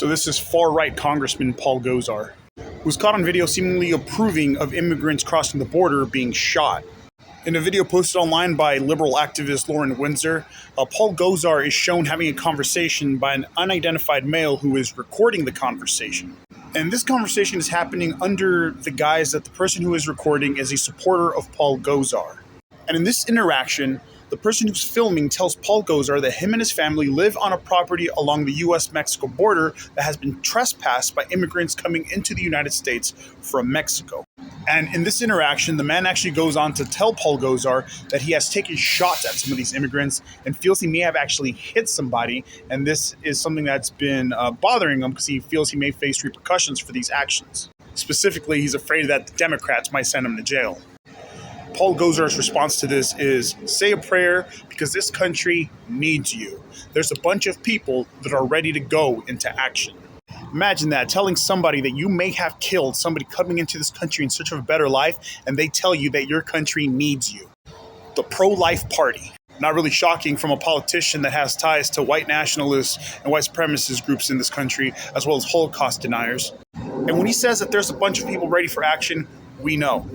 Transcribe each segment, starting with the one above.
So this is far-right Congressman Paul Gosar, who was caught on video seemingly approving of immigrants crossing the border being shot. In a video posted online by liberal activist Lauren Windsor, Paul Gosar is shown having a conversation by an unidentified male who is recording the conversation. And this conversation is happening under the guise that the person who is recording is a supporter of Paul Gosar. And in this interaction, the person who's filming tells Paul Gosar that him and his family live on a property along the US-Mexico border that has been trespassed by immigrants coming into the United States from Mexico. And in this interaction, the man actually goes on to tell Paul Gosar that he has taken shots at some of these immigrants and feels he may have actually hit somebody. And this is something that's been bothering him because he feels he may face repercussions for these actions. Specifically, he's afraid that the Democrats might send him to jail. Paul Gosar's response to this is, say a prayer because this country needs you. There's a bunch of people that are ready to go into action. Imagine that, telling somebody that you may have killed somebody coming into this country in search of a better life, and they tell you that your country needs you. The pro-life party. Not really shocking from a politician that has ties to white nationalists and white supremacist groups in this country, as well as Holocaust deniers. And when he says that there's a bunch of people ready for action, we know.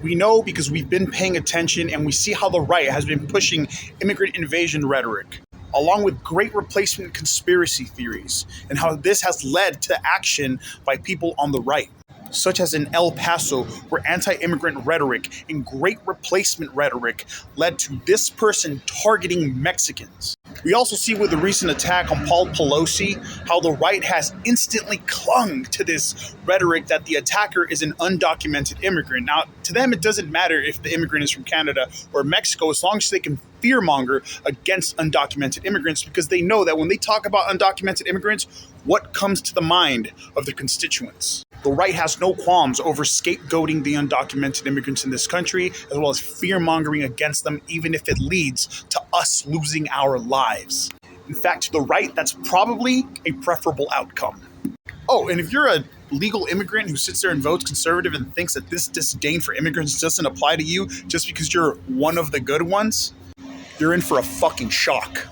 We know because we've been paying attention and we see how the right has been pushing immigrant invasion rhetoric, along with great replacement conspiracy theories, and how this has led to action by people on the right, such as in El Paso, where anti-immigrant rhetoric and great replacement rhetoric led to this person targeting Mexicans. We also see with the recent attack on Paul Pelosi, how the right has instantly clung to this rhetoric that the attacker is an undocumented immigrant. Now, to them, it doesn't matter if the immigrant is from Canada or Mexico, as long as they can fearmonger against undocumented immigrants, because they know that when they talk about undocumented immigrants, what comes to the mind of their constituents? The right has no qualms over scapegoating the undocumented immigrants in this country, as well as fear-mongering against them, even if it leads to us losing our lives. In fact, to the right, that's probably a preferable outcome. Oh, and if you're a legal immigrant who sits there and votes conservative and thinks that this disdain for immigrants doesn't apply to you just because you're one of the good ones, you're in for a fucking shock.